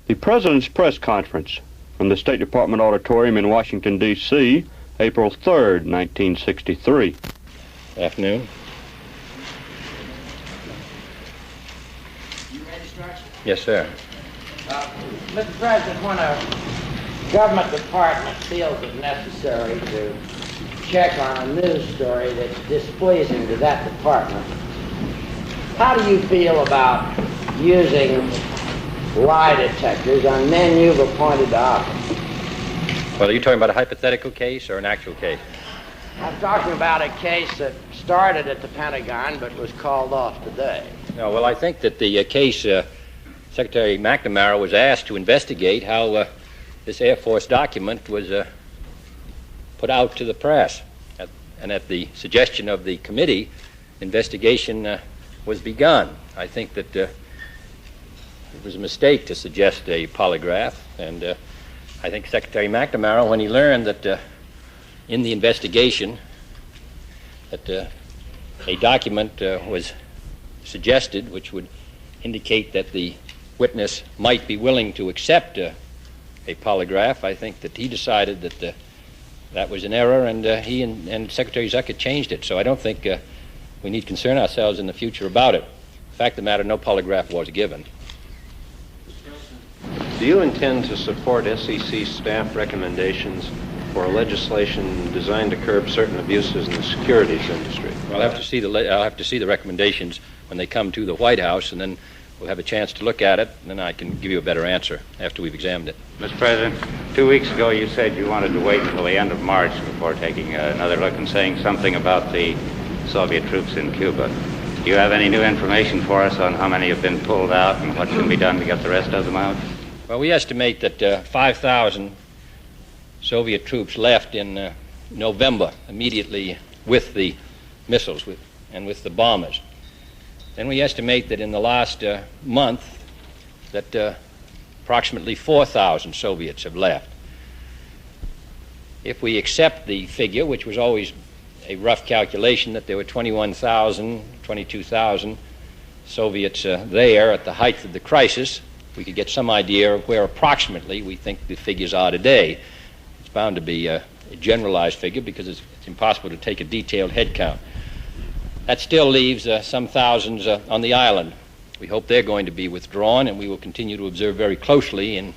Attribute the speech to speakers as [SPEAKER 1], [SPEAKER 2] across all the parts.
[SPEAKER 1] The President's Press Conference from the State Department Auditorium in Washington, D.C., April 3rd, 1963.
[SPEAKER 2] Afternoon.
[SPEAKER 3] You read instructions?
[SPEAKER 2] Yes, sir.
[SPEAKER 3] Mr. President, when a government department feels it necessary to check on a news story that's displeasing to that department, how do you feel about using lie detectors on men you've appointed to office?
[SPEAKER 2] Well, are you talking about a hypothetical case or an actual case?
[SPEAKER 3] I'm talking about a case that started at the Pentagon but was called off today.
[SPEAKER 2] No, well, I think that the case Secretary McNamara was asked to investigate how this Air Force document was put out to the press. And at the suggestion of the committee, investigation was begun. I think that it was a mistake to suggest a polygraph, and I think Secretary McNamara, when he learned that in the investigation that a document was suggested which would indicate that the witness might be willing to accept a polygraph, I think that he decided that that was an error, and he and Secretary Zuckett changed it. So I don't think we need concern ourselves in the future about it. The fact of the matter, no polygraph was given.
[SPEAKER 4] Do you intend to support SEC staff recommendations for legislation designed to curb certain abuses in the securities industry?
[SPEAKER 2] Well, I'll have to see the recommendations when they come to the White House, and then we'll have a chance to look at it, and then I can give you a better answer after we've examined it.
[SPEAKER 5] Mr. President, 2 weeks ago you said you wanted to wait until the end of March before taking another look and saying something about the Soviet troops in Cuba. Do you have any new information for us on how many have been pulled out and what can be done to get the rest of them out?
[SPEAKER 2] Well, we estimate that 5,000 Soviet troops left in November, immediately with the missiles and with the bombers. Then we estimate that in the last month that approximately 4,000 Soviets have left. If we accept the figure, which was always a rough calculation, that there were 21,000, 22,000 Soviets there at the height of the crisis, we could get some idea of where approximately we think the figures are today. It's bound to be a generalized figure because it's impossible to take a detailed head count. That still leaves some thousands on the island. We hope they're going to be withdrawn, and we will continue to observe very closely in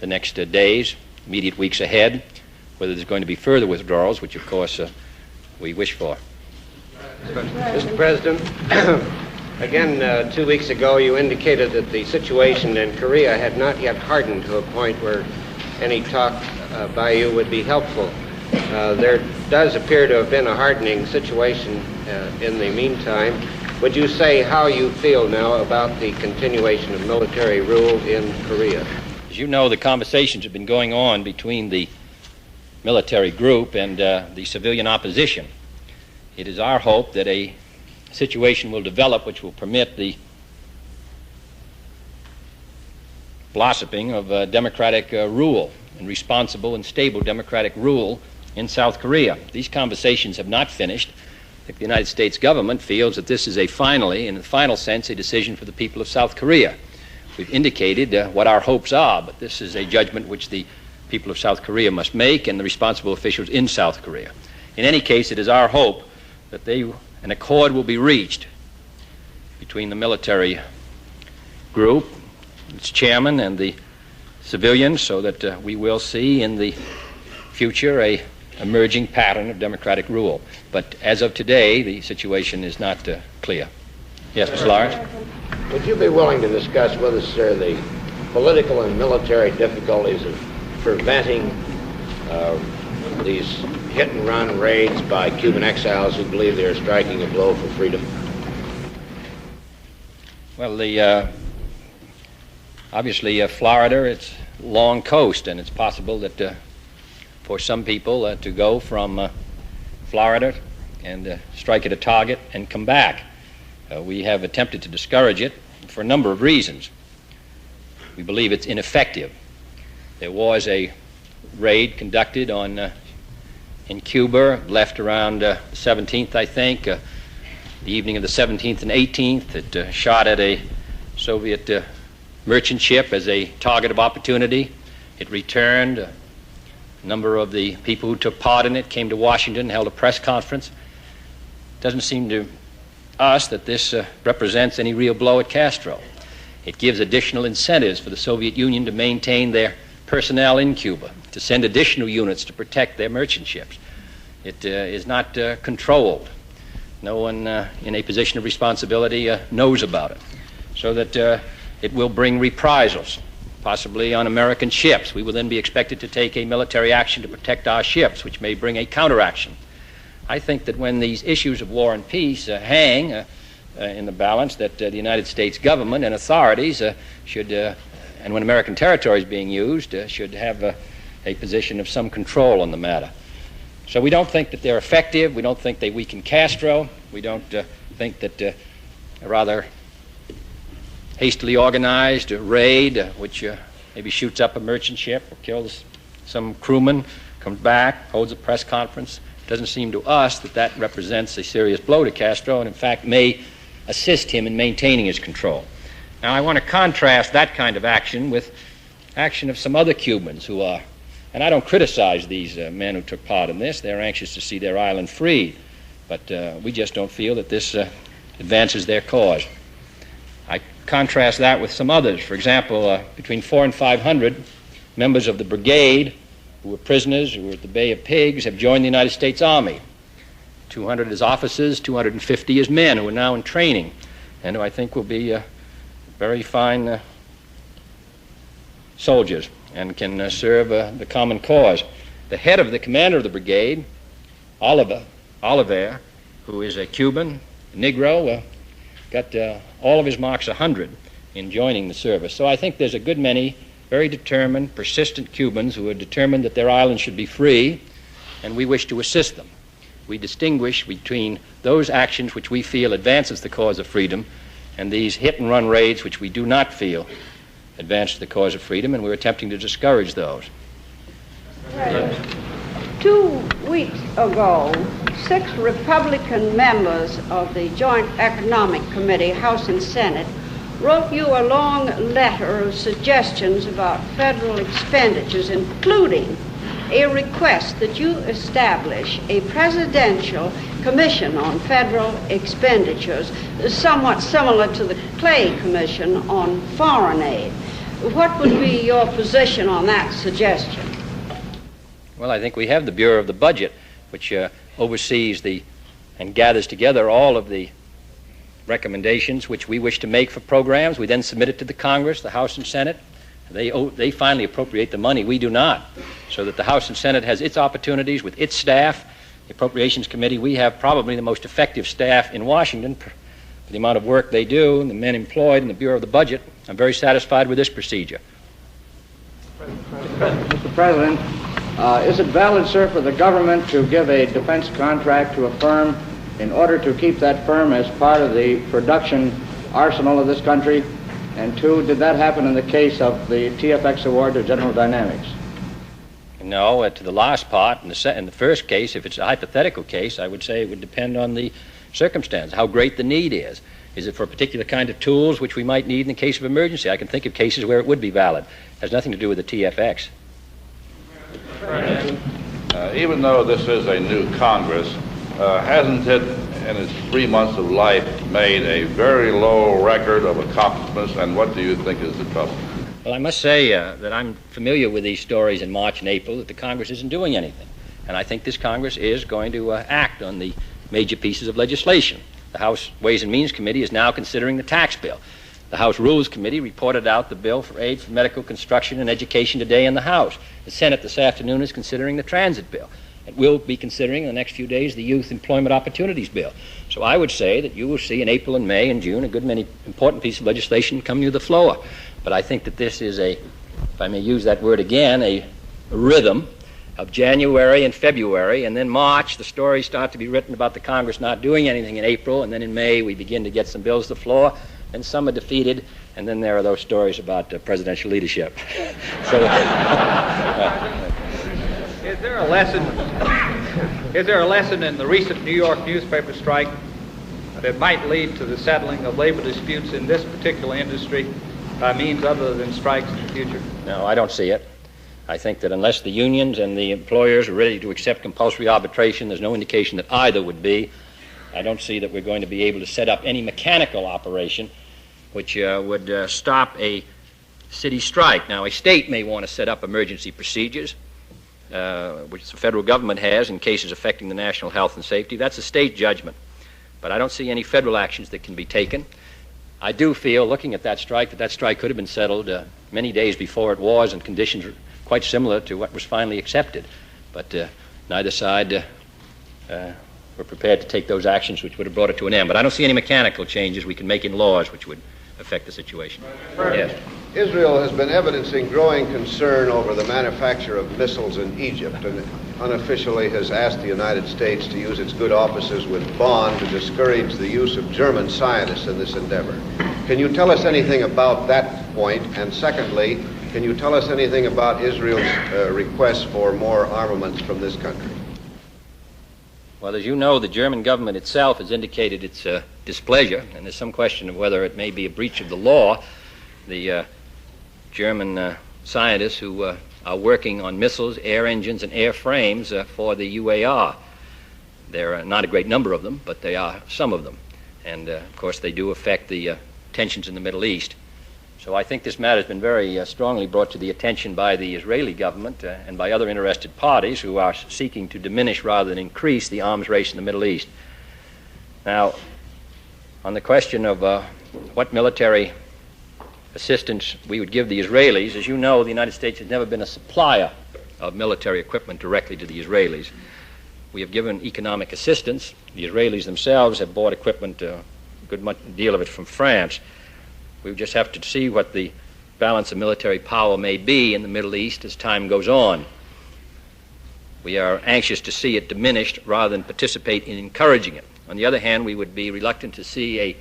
[SPEAKER 2] the next days, immediate weeks ahead, whether there's going to be further withdrawals, which of course we wish for.
[SPEAKER 4] Mr. President, again, 2 weeks ago you indicated that the situation in Korea had not yet hardened to a point where any talk by you would be helpful. There does appear to have been a hardening situation in the meantime. Would you say how you feel now about the continuation of military rule in Korea?
[SPEAKER 2] As you know, the conversations have been going on between the military group and the civilian opposition. It is our hope that a situation will develop which will permit the blossoming of democratic rule and responsible and stable democratic rule in South Korea. These conversations have not finished. If the United States government feels that this is finally, in the final sense, a decision for the people of South Korea. We've indicated what our hopes are, but this is a judgment which the people of South Korea must make and the responsible officials in South Korea. In any case, it is our hope that an accord will be reached between the military group, its chairman, and the civilians, so that we will see in the future a emerging pattern of democratic rule. But as of today, the situation is not clear. Yes, Mr. Lawrence?
[SPEAKER 4] Would you be willing to discuss with us, sir, the political and military difficulties of preventing these hit-and-run raids by Cuban exiles who believe they are striking a blow for freedom?
[SPEAKER 2] Well, obviously, Florida, it's a long coast, and it's possible that for some people to go from Florida and strike at a target and come back. We have attempted to discourage it for a number of reasons. We believe it's ineffective. There was a raid conducted in Cuba, left around the 17th, I think, the evening of the 17th and 18th. It shot at a Soviet merchant ship as a target of opportunity. It returned. A number of the people who took part in it came to Washington and held a press conference. It doesn't seem to us that this represents any real blow at Castro. It gives additional incentives for the Soviet Union to maintain their personnel in Cuba, to send additional units to protect their merchant ships. It is not controlled. No one in a position of responsibility knows about it. So that it will bring reprisals, possibly on American ships. We will then be expected to take a military action to protect our ships, which may bring a counteraction. I think that when these issues of war and peace hang in the balance, that the United States government and authorities should, and when American territory is being used, should have a position of some control on the matter. So we don't think that they're effective. We don't think they weaken Castro. We don't think that a rather hastily organized raid, which maybe shoots up a merchant ship or kills some crewman, comes back, holds a press conference, doesn't seem to us that that represents a serious blow to Castro and, in fact, may assist him in maintaining his control. Now, I want to contrast that kind of action with action of some other Cubans who are, and I don't criticize these men who took part in this. They're anxious to see their island freed, but we just don't feel that this advances their cause. I contrast that with some others. For example, between 400 and 500 members of the brigade who were prisoners, who were at the Bay of Pigs, have joined the United States Army. 200 as officers, 250 as men who are now in training, and who I think will be very fine soldiers and can serve the common cause. The head of the commander of the brigade, Oliver, who is a Cuban, a Negro, got all of his marks 100 in joining the service. So I think there's a good many very determined, persistent Cubans who are determined that their island should be free, and we wish to assist them. We distinguish between those actions which we feel advances the cause of freedom and these hit-and-run raids which we do not feel advance the cause of freedom, and we're attempting to discourage those.
[SPEAKER 6] 2 weeks ago, 6 Republican members of the Joint Economic Committee, House and Senate, wrote you a long letter of suggestions about federal expenditures, including a request that you establish a presidential commission on federal expenditures, somewhat similar to the Clay Commission on foreign aid. What would be your position on that suggestion?
[SPEAKER 2] Well, I think we have the Bureau of the Budget, which oversees and gathers together all of the recommendations which we wish to make for programs. We then submit it to the Congress, the House and Senate. They finally appropriate the money. We do not. So that the House and Senate has its opportunities with its staff. The Appropriations Committee, we have probably the most effective staff in Washington for the amount of work they do and the men employed in the Bureau of the Budget. I'm very satisfied with this procedure.
[SPEAKER 7] Mr. President, is it valid, sir, for the government to give a defense contract to a firm in order to keep that firm as part of the production arsenal of this country? And 2, did that happen in the case of the TFX award to General Dynamics?
[SPEAKER 2] No, to the last part, in the first case, if it's a hypothetical case, I would say it would depend on the circumstance, how great the need is. Is it for a particular kind of tools which we might need in the case of emergency? I can think of cases where it would be valid. It has nothing to do with the TFX.
[SPEAKER 8] Even though this is a new Congress, hasn't it, in its 3 months of life, made a very low record of accomplishments, and what do you think is the trouble?
[SPEAKER 2] Well, I must say that I'm familiar with these stories in March and April that the Congress isn't doing anything. And I think this Congress is going to act on the major pieces of legislation. The House Ways and Means Committee is now considering the tax bill. The House Rules Committee reported out the bill for aid for medical construction and education today in the House. The Senate this afternoon is considering the transit bill. It will be considering in the next few days the Youth Employment Opportunities Bill. So I would say that you will see in April and May and June a good many important pieces of legislation coming to the floor. But I think that this is if I may use that word again, a rhythm of January and February, and then March, the stories start to be written about the Congress not doing anything in April, and then in May we begin to get some bills to the floor, and some are defeated, and then there are those stories about presidential leadership. So,
[SPEAKER 9] Is there a lesson in the recent New York newspaper strike that might lead to the settling of labor disputes in this particular industry by means other than strikes in the future?
[SPEAKER 2] No, I don't see it. I think that unless the unions and the employers are ready to accept compulsory arbitration, there's no indication that either would be. I don't see that we're going to be able to set up any mechanical operation which would stop a city strike. Now, a state may want to set up emergency procedures, which the federal government has in cases affecting the national health and safety. That's a state judgment. But I don't see any federal actions that can be taken. I do feel, looking at that strike could have been settled many days before it was, and conditions were quite similar to what was finally accepted. But neither side were prepared to take those actions which would have brought it to an end. But I don't see any mechanical changes we can make in laws which would affect the situation. Yes.
[SPEAKER 4] Israel has been evidencing growing concern over the manufacture of missiles in Egypt, and unofficially has asked the United States to use its good offices with Bonn to discourage the use of German scientists in this endeavor. Can you tell us anything about that point? And secondly, can you tell us anything about Israel's request for more armaments from this country?
[SPEAKER 2] Well, as you know, the German government itself has indicated its displeasure, and there's some question of whether it may be a breach of the law. The German scientists who are working on missiles, air engines, and airframes for the UAR. There are not a great number of them, but they are some of them. And, of course, they do affect the tensions in the Middle East. So I think this matter has been very strongly brought to the attention by the Israeli government and by other interested parties who are seeking to diminish rather than increase the arms race in the Middle East. Now, on the question of what military assistance we would give the Israelis, as you know, the United States has never been a supplier of military equipment directly to the Israelis. We have given economic assistance. The Israelis themselves have bought equipment, a good deal of it from France. We just have to see what the balance of military power may be in the Middle East as time goes on. We are anxious to see it diminished rather than participate in encouraging it. On the other hand, we would be reluctant to see a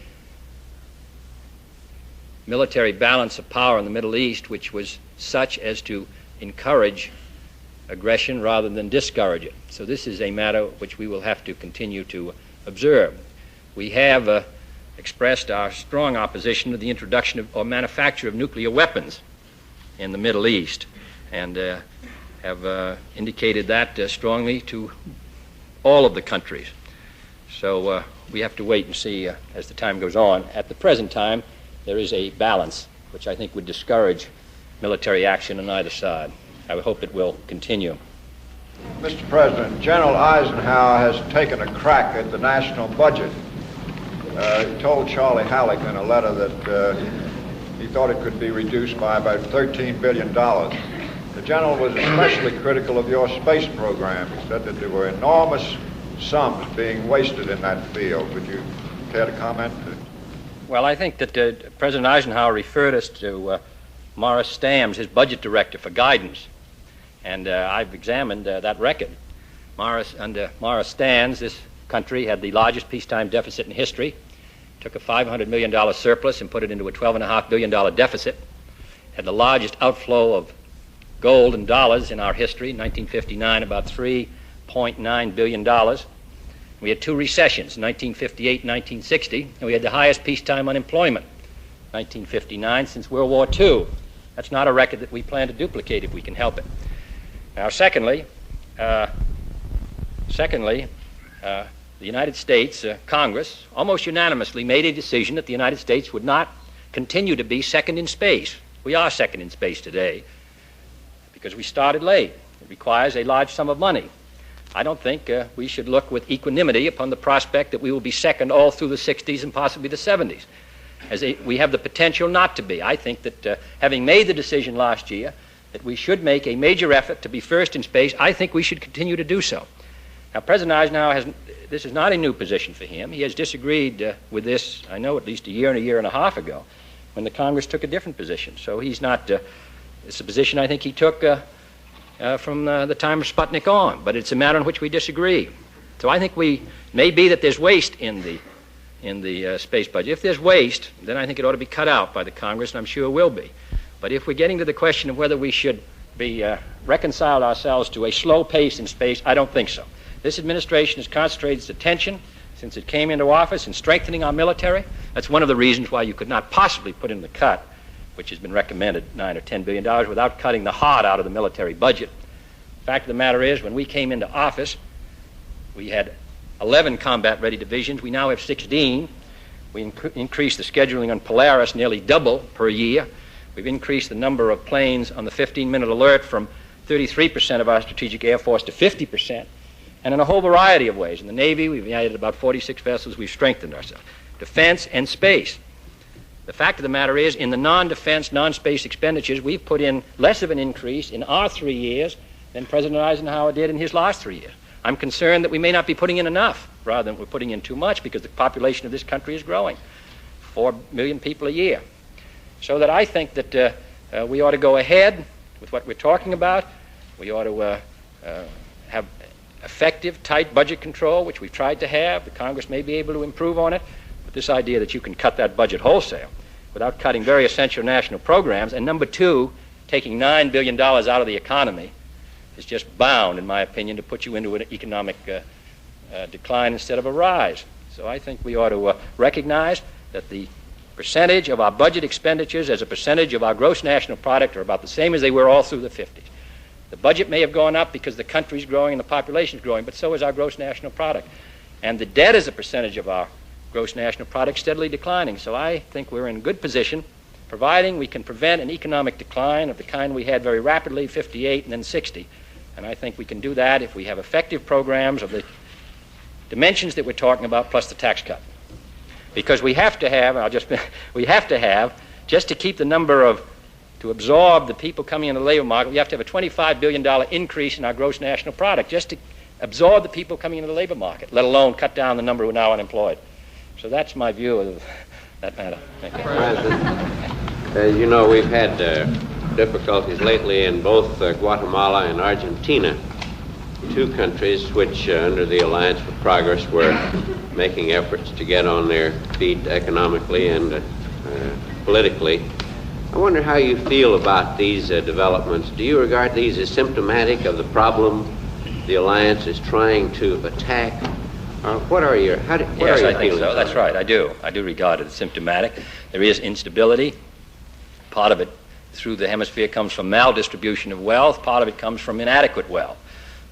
[SPEAKER 2] military balance of power in the Middle East which was such as to encourage aggression rather than discourage it. So this is a matter which we will have to continue to observe. We have expressed our strong opposition to the introduction of or manufacture of nuclear weapons in the Middle East, and have indicated that strongly to all of the countries. So we have to wait and see as the time goes on. At the present time, there is a balance which I think would discourage military action on either side. I would hope it will continue.
[SPEAKER 10] Mr. President, General Eisenhower has taken a crack at the national budget. He told Charlie Halleck in a letter that he thought it could be reduced by about $13 billion. The general was especially critical of your space program. He said that there were enormous sums being wasted in that field. Would you care to comment?
[SPEAKER 2] Well, I think that President Eisenhower referred us to Morris Stams, his budget director, for guidance. And I've examined that record. Under Morris Stams, this country had the largest peacetime deficit in history, took a $500 million surplus and put it into a $12.5 billion deficit, had the largest outflow of gold and dollars in our history, 1959, about $3.9 billion. We had two recessions, 1958 and 1960, and we had the highest peacetime unemployment, 1959, since World War II. That's not a record that we plan to duplicate if we can help it. Now, secondly, the United States Congress almost unanimously made a decision that the United States would not continue to be second in space. We are second in space today because we started late. It requires a large sum of money. I don't think we should look with equanimity upon the prospect that we will be second all through the 60s and possibly the 70s. We have the potential not to be. I think that having made the decision last year that we should make a major effort to be first in space, I think we should continue to do so. Now, President Eisenhower this is not a new position for him. He has disagreed with this, I know, at least a year and a half ago, when the Congress took a different position. So he's not, it's a position I think he took from the time of Sputnik on, but it's a matter in which we disagree. So I think it may be that there's waste in the space budget. If there's waste, then I think it ought to be cut out by the Congress, and I'm sure it will be. But if we're getting to the question of whether we should be reconciled ourselves to a slow pace in space, I don't think so. This administration has concentrated its attention since it came into office in strengthening our military. That's one of the reasons why you could not possibly put in the cut which has been recommended, $9 or $10 billion, without cutting the heart out of the military budget. The fact of the matter is, when we came into office, we had 11 combat-ready divisions. We now have 16. We increased the scheduling on Polaris nearly double per year. We've increased the number of planes on the 15-minute alert from 33% of our strategic air force to 50%, and in a whole variety of ways. In the Navy, we've added about 46 vessels. We've strengthened ourselves. Defense and space. The fact of the matter is, in the non-defense, non-space expenditures, we've put in less of an increase in our 3 years than President Eisenhower did in his last 3 years. I'm concerned that we may not be putting in enough, rather than we're putting in too much, because the population of this country is growing, 4 million people a year. So that I think that we ought to go ahead with what we're talking about. We ought to have effective, tight budget control, which we've tried to have. The Congress may be able to improve on it. But this idea that you can cut that budget wholesale without cutting very essential national programs, and number two, taking $9 billion out of the economy, is just bound, in my opinion, to put you into an economic decline instead of a rise. So I think we ought to recognize that the percentage of our budget expenditures as a percentage of our gross national product are about the same as they were all through the 50s. The budget may have gone up because the country's growing and the population's growing, but so is our gross national product. And the debt as a percentage of our gross national product steadily declining. So I think we're in a good position, providing we can prevent an economic decline of the kind we had very rapidly, 58 and then 60. And I think we can do that if we have effective programs of the dimensions that we're talking about, plus the tax cut. Because we have to have, we have to have, just to keep the number of, to absorb the people coming into the labor market, we have to have a $25 billion increase in our gross national product, just to absorb the people coming into the labor market, let alone cut down the number who are now unemployed. So that's my view of that matter. Thank you.
[SPEAKER 11] President, you know, we've had difficulties lately in both Guatemala and Argentina, two countries which, under the Alliance for Progress, were making efforts to get on their feet economically and politically. I wonder how you feel about these developments. Do you regard these as symptomatic of the problem the Alliance is trying to attack? What are your, how do, what
[SPEAKER 2] yes,
[SPEAKER 11] are your
[SPEAKER 2] I think
[SPEAKER 11] feelings
[SPEAKER 2] so.
[SPEAKER 11] on
[SPEAKER 2] That's
[SPEAKER 11] it?
[SPEAKER 2] right. I do. I do regard it as symptomatic. There is instability. Part of it through the hemisphere comes from maldistribution of wealth. Part of it comes from inadequate wealth.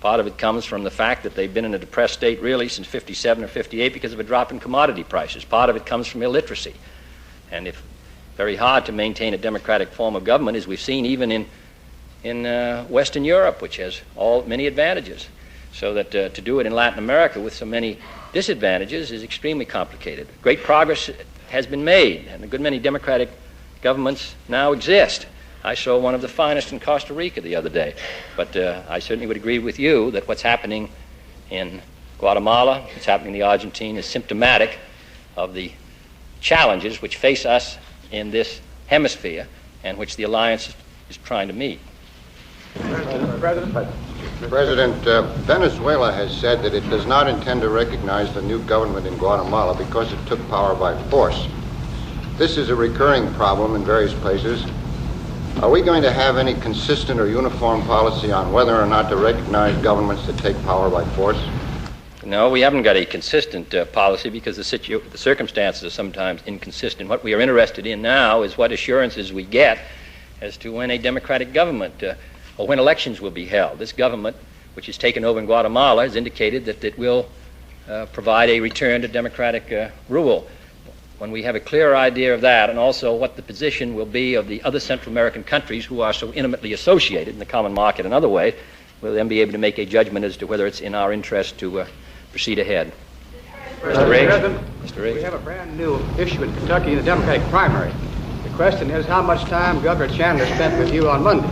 [SPEAKER 2] Part of it comes from the fact that they've been in a depressed state really since 57 or 58 because of a drop in commodity prices. Part of it comes from illiteracy. And if very hard to maintain a democratic form of government, as we've seen even in Western Europe, which has many advantages. So that to do it in Latin America with so many disadvantages is extremely complicated. Great progress has been made, and a good many democratic governments now exist. I saw one of the finest in Costa Rica the other day. But I certainly would agree with you that what's happening in Guatemala, what's happening in the Argentine, is symptomatic of the challenges which face us in this hemisphere and which the Alliance is trying to meet.
[SPEAKER 10] President, Venezuela has said that it does not intend to recognize the new government in Guatemala because it took power by force. This is a recurring problem in various places. Are we going to have any consistent or uniform policy on whether or not to recognize governments that take power by force?
[SPEAKER 2] No, we haven't got a consistent policy because the circumstances are sometimes inconsistent. What we are interested in now is what assurances we get as to when a democratic government or when elections will be held. This government, which is taken over in Guatemala, has indicated that it will provide a return to democratic rule. When we have a clearer idea of that, and also what the position will be of the other Central American countries who are so intimately associated in the common market and other ways, we'll then be able to make a judgment as to whether it's in our interest to proceed ahead. Mr. Riggs? Mr. Riggs?
[SPEAKER 12] We have a brand new issue in Kentucky in the Democratic primary. The question is how much time Governor Chandler spent with you on Monday.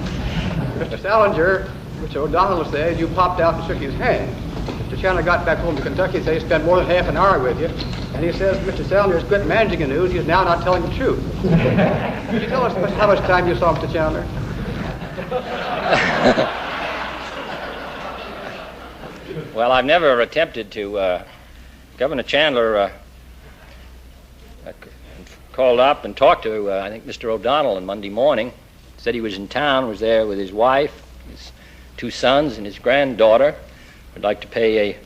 [SPEAKER 12] Mr. Salinger, Mr. O'Donnell says you popped out and shook his hand. Mr. Chandler got back home to Kentucky and said he spent more than half an hour with you. And he says Mr. Salinger has quit managing the news. He's now not telling the truth. Could you tell us how much time you saw Mr. Chandler?
[SPEAKER 2] Well, I've never attempted to. Governor Chandler called up and talked to, I think, Mr. O'Donnell on Monday morning. Said he was in town, was there with his wife, his two sons, and his granddaughter. Would like to pay a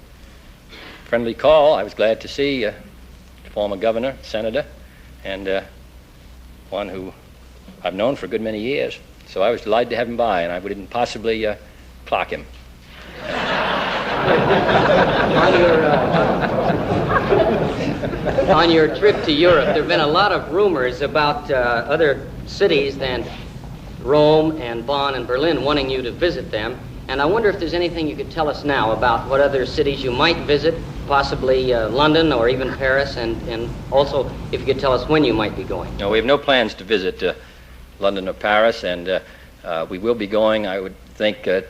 [SPEAKER 2] friendly call. I was glad to see a former governor, senator, and one who I've known for a good many years. So I was delighted to have him by, and I wouldn't possibly clock him.
[SPEAKER 13] On your trip to Europe, there have been a lot of rumors about other cities than Rome and Bonn and Berlin wanting you to visit them. And I wonder if there's anything you could tell us now about what other cities you might visit, possibly London or even Paris, and also if you could tell us when you might be going.
[SPEAKER 2] No, we have no plans to visit London or Paris, and we will be going, I would think, the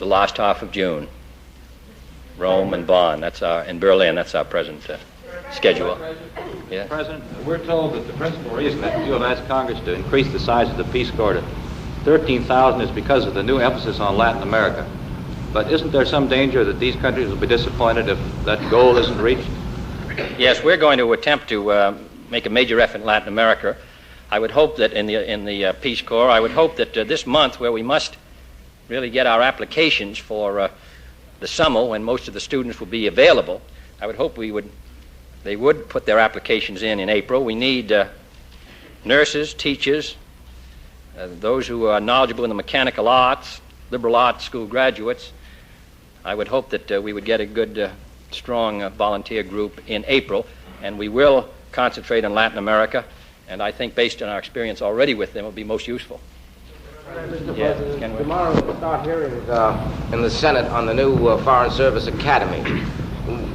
[SPEAKER 2] last half of June. Rome and Bonn, in Berlin, that's our present schedule.
[SPEAKER 5] Yeah. President, we're told that the principal reason that you have asked Congress to increase the size of the Peace Corps to 13,000 is because of the new emphasis on Latin America. But isn't there some danger that these countries will be disappointed if that goal isn't reached?
[SPEAKER 2] Yes, we're going to attempt to make a major effort in Latin America. I would hope that in the Peace Corps, I would hope that this month, where we must really get our applications for the summer, when most of the students will be available, I would hope they would put their applications in April. We need nurses, teachers, those who are knowledgeable in the mechanical arts, liberal arts school graduates. I would hope that we would get a good, strong volunteer group in April, and we will concentrate on Latin America, and I think based on our experience already with them, it will be most useful.
[SPEAKER 4] Mr. President, tomorrow we'll start hearings in the Senate on the new Foreign Service Academy.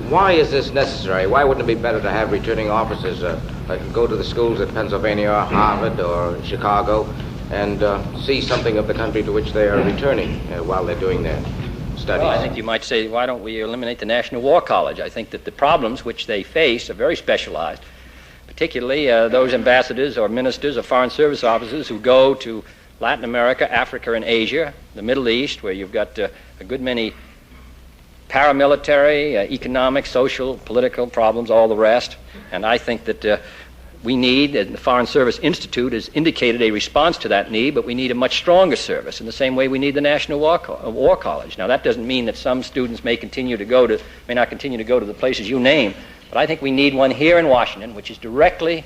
[SPEAKER 4] Why is this necessary? Why wouldn't it be better to have returning officers go to the schools at Pennsylvania, Harvard, or Chicago, and see something of the country to which they are returning while they're doing their studies?
[SPEAKER 2] Well, I think you might say, why don't we eliminate the National War College? I think that the problems which they face are very specialized, particularly those ambassadors or ministers or foreign service officers who go to Latin America, Africa, and Asia, the Middle East, where you've got a good many paramilitary, economic, social, political problems, all the rest. And I think that we need, and the Foreign Service Institute has indicated a response to that need, but we need a much stronger service in the same way we need the National War College. Now, that doesn't mean that some students may not continue to go to the places you name, but I think we need one here in Washington, which is directly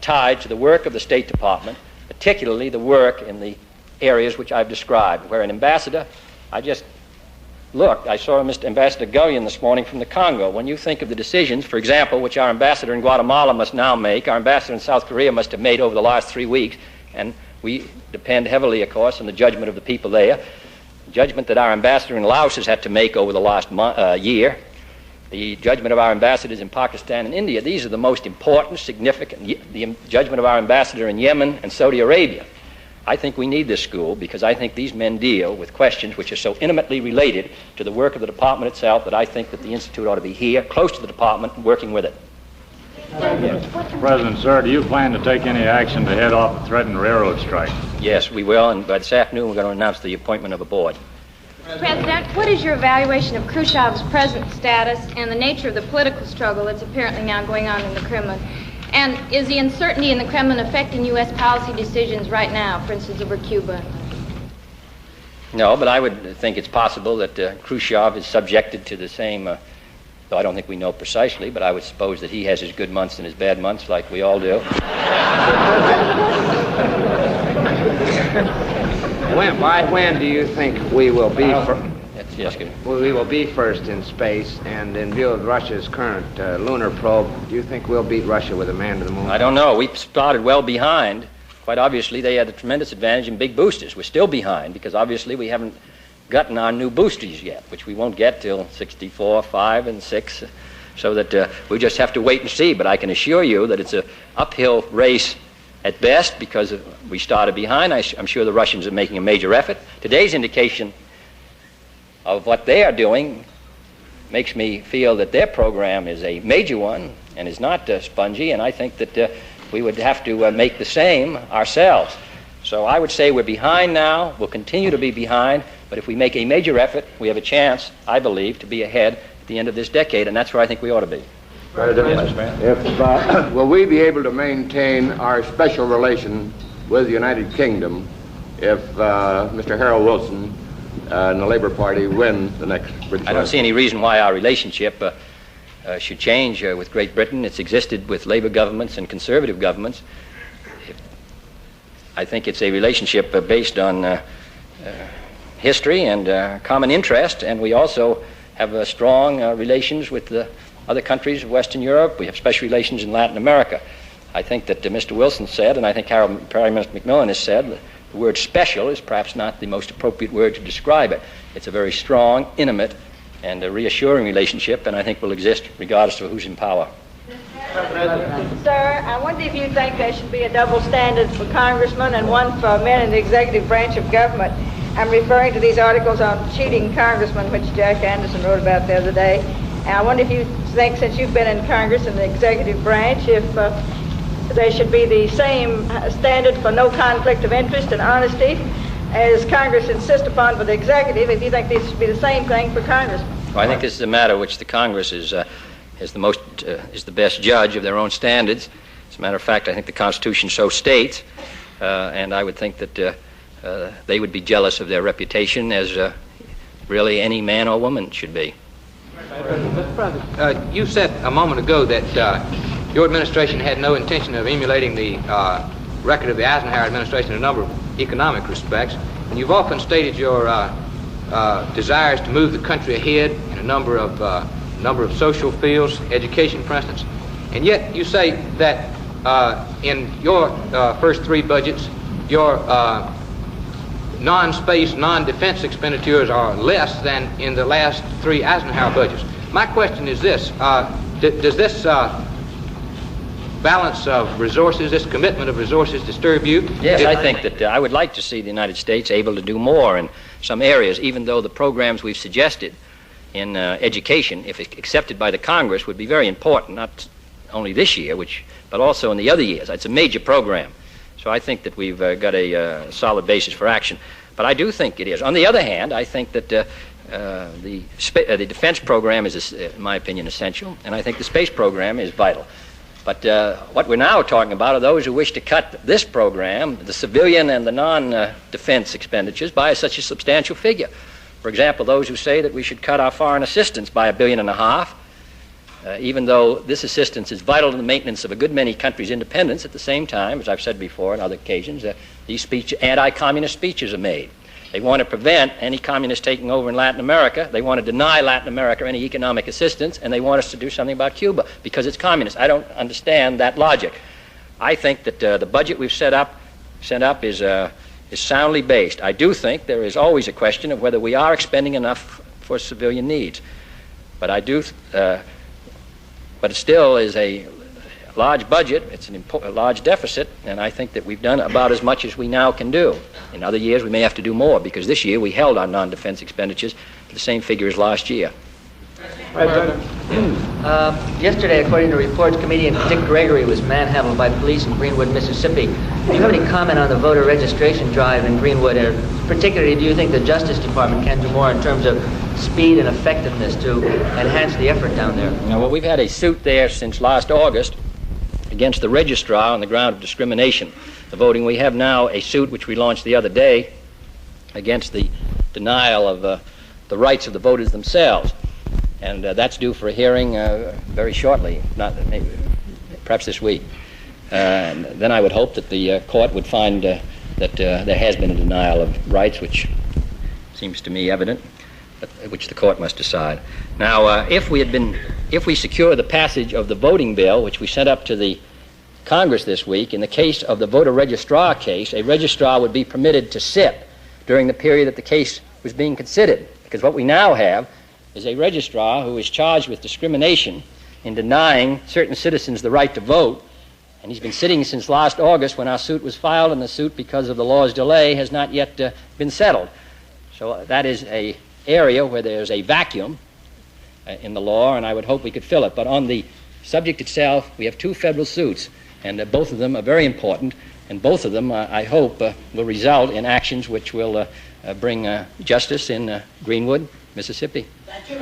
[SPEAKER 2] tied to the work of the State Department, particularly the work in the areas which I've described, where an ambassador, I saw Mr. Ambassador Gullion this morning from the Congo. When you think of the decisions, for example, which our ambassador in Guatemala must now make, our ambassador in South Korea must have made over the last 3 weeks, and we depend heavily, of course, on the judgment of the people there, the judgment that our ambassador in Laos has had to make over the last year, the judgment of our ambassadors in Pakistan and India. These are the most important, significant, the judgment of our ambassador in Yemen and Saudi Arabia. I think we need this school because I think these men deal with questions which are so intimately related to the work of the department itself that I think that the Institute ought to be here, close to the department, and working with it.
[SPEAKER 14] Mr. President, sir, do you plan to take any action to head off the threatened railroad strike?
[SPEAKER 2] Yes, we will, and by this afternoon we're going to announce the appointment of a board.
[SPEAKER 15] President, what is your evaluation of Khrushchev's present status and the nature of the political struggle that's apparently now going on in the Kremlin? And is the uncertainty in the Kremlin affecting U.S. policy decisions right now, for instance, over Cuba?
[SPEAKER 2] No, but I would think it's possible that Khrushchev is subjected to the same, though I don't think we know precisely, but I would suppose that he has his good months and his bad months like we all do.
[SPEAKER 4] By when do you think we will be
[SPEAKER 2] we
[SPEAKER 4] will be first in space, and in view of Russia's current lunar probe, do you think we'll beat Russia with a man to the moon?
[SPEAKER 2] I don't know. We started well behind. Quite obviously, they had a tremendous advantage in big boosters. We're still behind because obviously we haven't gotten our new boosters yet, which we won't get till 64, 5, and 6, so that we just have to wait and see. But I can assure you that it's an uphill race at best because we started behind. I'm sure the Russians are making a major effort. Today's indication of what they are doing makes me feel that their program is a major one and is not spongy, and I think that we would have to make the same ourselves. So I would say we're behind now, we'll continue to be behind, but if we make a major effort, we have a chance, I believe, to be ahead at the end of this decade, and that's where I think we ought to be.
[SPEAKER 16] President, will we be able to maintain our special relation with the United Kingdom if Mr. Harold Wilson and the Labour Party win the next British
[SPEAKER 2] I don't see any reason why our relationship should change with Great Britain. It's existed with Labour governments and Conservative governments. I think it's a relationship based on history and common interest, and we also have strong relations with the other countries of Western Europe. We have special relations in Latin America. I think that Mr. Wilson said, and I think Prime Minister McMillan has said, the word special is perhaps not the most appropriate word to describe it. It's a very strong, intimate, and a reassuring relationship, and I think will exist regardless of who's in power.
[SPEAKER 17] Sir, I wonder if you think there should be a double standard for congressmen and one for men in the executive branch of government. I'm referring to these articles on cheating congressmen, which Jack Anderson wrote about the other day. And I wonder if you think, since you've been in Congress and the executive branch, if there should be the same standard for no conflict of interest and honesty as Congress insists upon for the executive, if you think this should be the same thing for congressmen.
[SPEAKER 2] Well, I think this is a matter which the Congress is the best judge of their own standards. As a matter of fact, I think the Constitution so states, and I would think that they would be jealous of their reputation as really any man or woman should be.
[SPEAKER 18] Mr. President, you said a moment ago that your administration had no intention of emulating the record of the Eisenhower administration in a number of economic respects, and you've often stated your desires to move the country ahead in a number of social fields, education, for instance. And yet you say that in your first three budgets, your non-space, non-defense expenditures are less than in the last three Eisenhower budgets. My question is this: does this balance of resources, this commitment of resources, disturb you?
[SPEAKER 2] Yes, I think that I would like to see the United States able to do more in some areas, even though the programs we've suggested in education, if accepted by the Congress, would be very important, not only this year, but also in the other years. It's a major program. So I think that we've got a solid basis for action. But I do think it is. On the other hand, I think that the defense program is, in my opinion, essential, and I think the space program is vital. But what we're now talking about are those who wish to cut this program, the civilian and the non-defense expenditures, by such a substantial figure. For example, those who say that we should cut our foreign assistance by $1.5 billion, even though this assistance is vital to the maintenance of a good many countries' independence. At the same time, as I've said before on other occasions, these anti-communist speeches are made. They want to prevent any communists taking over in Latin America. They want to deny Latin America any economic assistance, and they want us to do something about Cuba because it's communist. I don't understand that logic. I think that the budget we've sent up is soundly based. I do think there is always a question of whether we are expending enough for civilian needs. But but it still is a large budget. It's a large deficit, and I think that we've done about as much as we now can do. In other years, we may have to do more, because this year we held our non-defense expenditures to the same figure as last year.
[SPEAKER 19] Yesterday, according to reports, comedian Dick Gregory was manhandled by police in Greenwood, Mississippi. Do you have any comment on the voter registration drive in Greenwood? And particularly, do you think the Justice Department can do more in terms of speed and effectiveness to enhance the effort down there?
[SPEAKER 2] Well, we've had a suit there since last August against the registrar on the ground of discrimination. The voting, we have now a suit which we launched the other day against the denial of the rights of the voters themselves. And that's due for a hearing very shortly, maybe, perhaps this week. And then I would hope that the court would find that there has been a denial of rights, which seems to me evident, but which the court must decide. Now, if we secure the passage of the voting bill, which we sent up to the Congress this week, in the case of the voter registrar case, a registrar would be permitted to sit during the period that the case was being considered, because what we now have is a registrar who is charged with discrimination in denying certain citizens the right to vote, and he's been sitting since last August when our suit was filed, and the suit, because of the law's delay, has not yet been settled. So that is an area where there's a vacuum in the law, and I would hope we could fill it. But on the subject itself, we have two federal suits, and both of them are very important, and both of them, I hope, will result in actions which will bring justice in Greenwood, Mississippi.
[SPEAKER 19] Thank you.